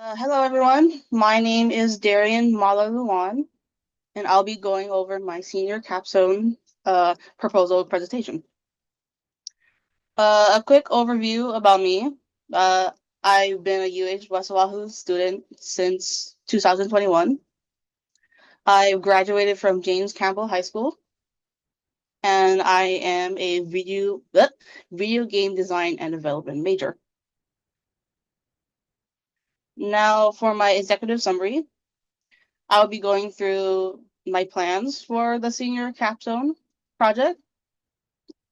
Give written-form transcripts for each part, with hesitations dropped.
Hello, everyone. My name is Darienne Malaluan, and I'll be going over my senior capstone proposal presentation. A quick overview about me. Uh, I've been a UH West Oahu student since 2021. I graduated from James Campbell High School, and I am a video game design and development major. Now, for my executive summary, I'll be going through my plans for the senior capstone project.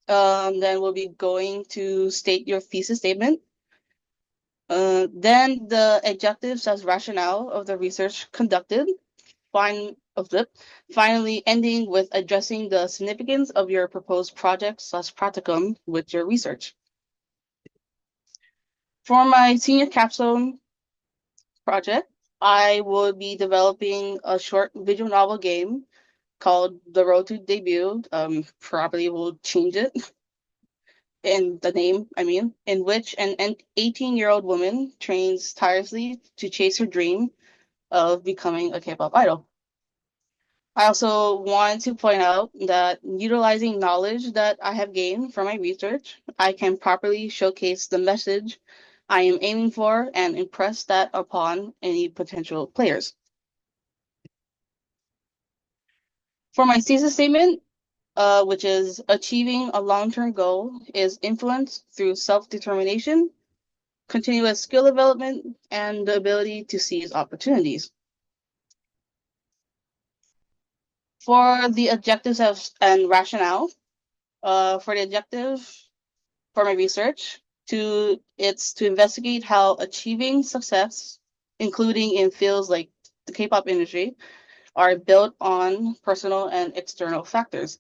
Then we'll be going to state your thesis statement. Then the objectives as rationale of the research conducted. Finally ending with addressing the significance of your proposed project/practicum with your research. For my senior capstone project, I will be developing a short visual novel game called The Road to Debut. Probably will change it in the name, in which an 18-year-old woman trains tirelessly to chase her dream of becoming a K-pop idol. I also want to point out that utilizing knowledge that I have gained from my research, I can properly showcase the message I am aiming for and impress that upon any potential players. For my thesis statement, which is achieving a long-term goal is influenced through self-determination, continuous skill development, and the ability to seize opportunities. For the objectives and rationale, for the objective for my research, it's to investigate how achieving success, including in fields like the K-pop industry, are built on personal and external factors.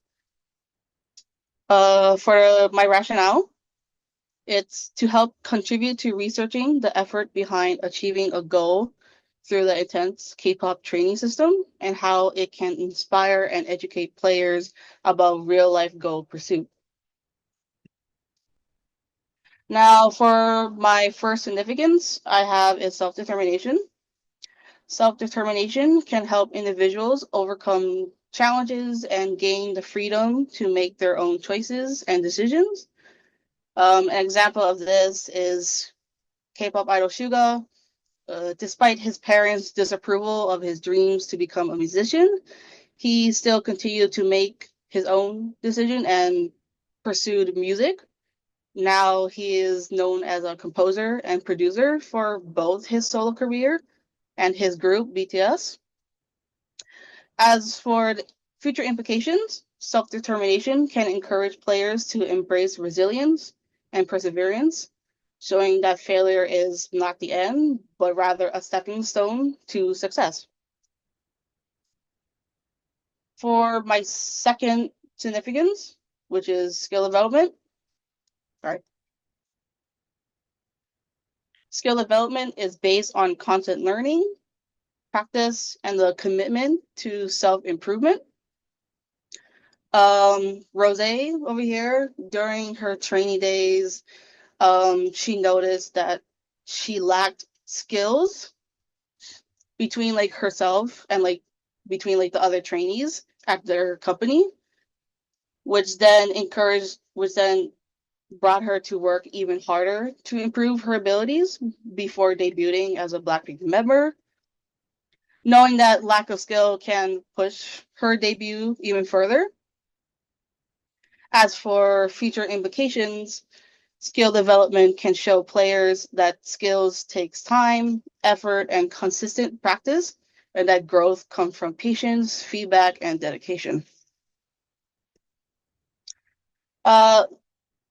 For my rationale, it's to help contribute to researching the effort behind achieving a goal through the intense K-pop training system and how it can inspire and educate players about real-life goal pursuit. Now, for my first significance, I have is self-determination. Self-determination can help individuals overcome challenges and gain the freedom to make their own choices and decisions. An example of this is K-pop idol Suga. Despite his parents' disapproval of his dreams to become a musician, he still continued to make his own decision and pursued music. Now he is known as a composer and producer for both his solo career and his group BTS. As for the future implications, self-determination can encourage players to embrace resilience and perseverance, showing that failure is not the end, but rather a stepping stone to success. For my second significance, which is skill development, skill development is based on constant learning, practice, and the commitment to self-improvement. Rosé over here, during her training days, she noticed that she lacked skills between like herself and like between like the other trainees at their company, which then brought her to work even harder to improve her abilities before debuting as a BLACKPINK member. Knowing that lack of skill can push her debut even further. As for future implications, skill development can show players that skills takes time, effort, and consistent practice, and that growth comes from patience, feedback, and dedication.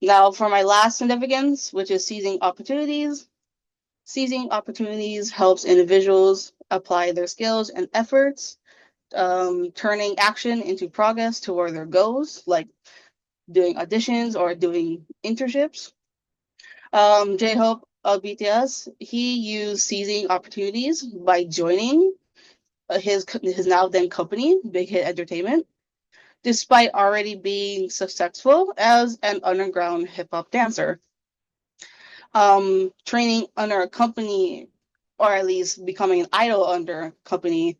Now for my last significance, which is seizing opportunities. Seizing opportunities helps individuals apply their skills and efforts, turning action into progress toward their goals, like doing auditions or doing internships. J-Hope of BTS, he used seizing opportunities by joining his now then company, Big Hit Entertainment, despite already being successful as an underground hip hop dancer. Training under a company or at least becoming an idol under a company,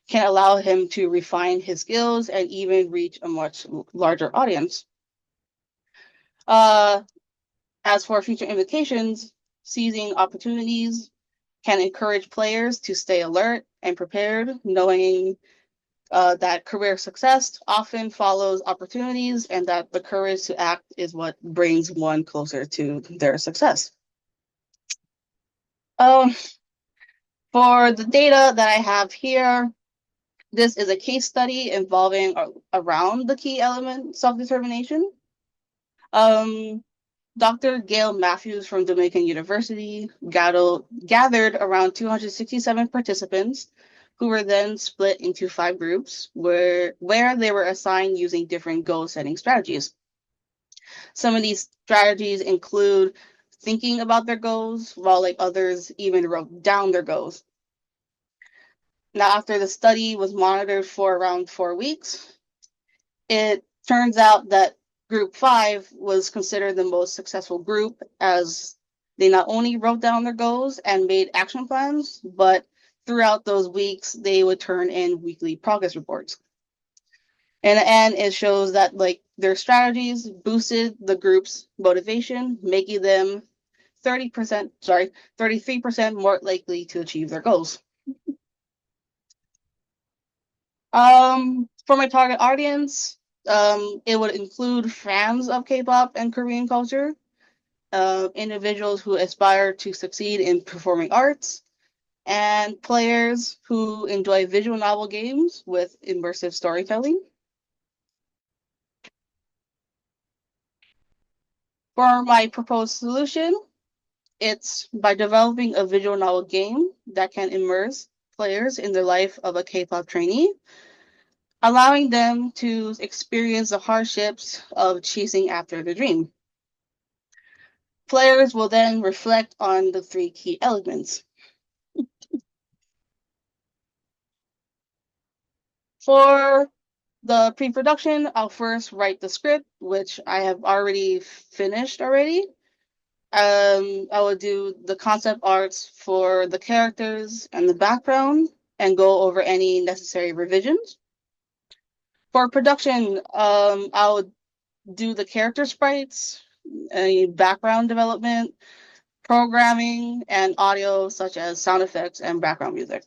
can allow him to refine his skills and even reach a much larger audience. As for future implications, seizing opportunities can encourage players to stay alert and prepared, knowing that career success often follows opportunities and that the courage to act is what brings one closer to their success. Um, for the data that I have here, this is a case study involving around the key element self-determination. Dr. Gail Matthews from Dominican University gathered around 267 participants who were then split into 5 groups where they were assigned using different goal setting strategies. Some of these strategies include thinking about their goals, while like others even wrote down their goals. Now, after the study was monitored for around 4 weeks, it turns out that Group 5 was considered the most successful group, as they not only wrote down their goals and made action plans, but throughout those weeks, they would turn in weekly progress reports. And it shows that like their strategies boosted the group's motivation, making them 33% more likely to achieve their goals. For my target audience, it would include fans of K-pop and Korean culture, individuals who aspire to succeed in performing arts, and players who enjoy visual novel games with immersive storytelling. For my proposed solution, it's by developing a visual novel game that can immerse players in the life of a K-pop trainee, allowing them to experience the hardships of chasing after the dream. Players will then reflect on the 3 key elements. For the pre-production, I'll first write the script, which I have already finished already. I will do the concept arts for the characters and the background and go over any necessary revisions. For production, I'll do the character sprites, any background development, programming, and audio such as sound effects and background music.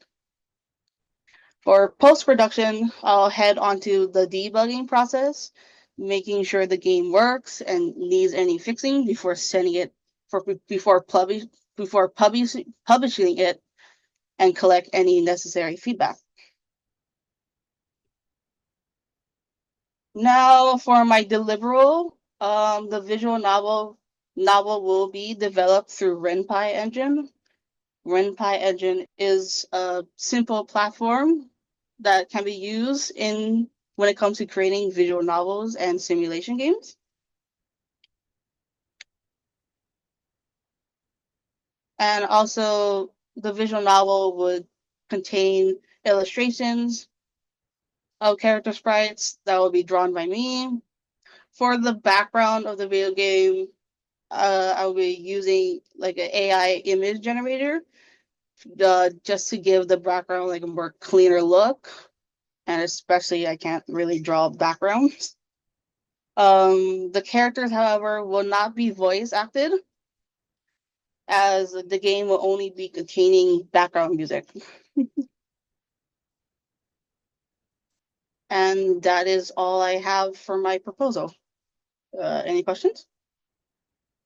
For post-production, I'll head onto the debugging process, making sure the game works and needs any fixing before sending it before publishing it and collect any necessary feedback. Now for my deliverable, the visual novel will be developed through RenPy engine. RenPy engine is a simple platform that can be used when it comes to creating visual novels and simulation games. And also, the visual novel would contain illustrations of character sprites that will be drawn by me. For the background of the video game, I will be using like an AI image generator just to give the background like a more cleaner look. And especially, I can't really draw backgrounds. The characters, however, will not be voice acted, as the game will only be containing background music. And that is all I have for my proposal. Any questions?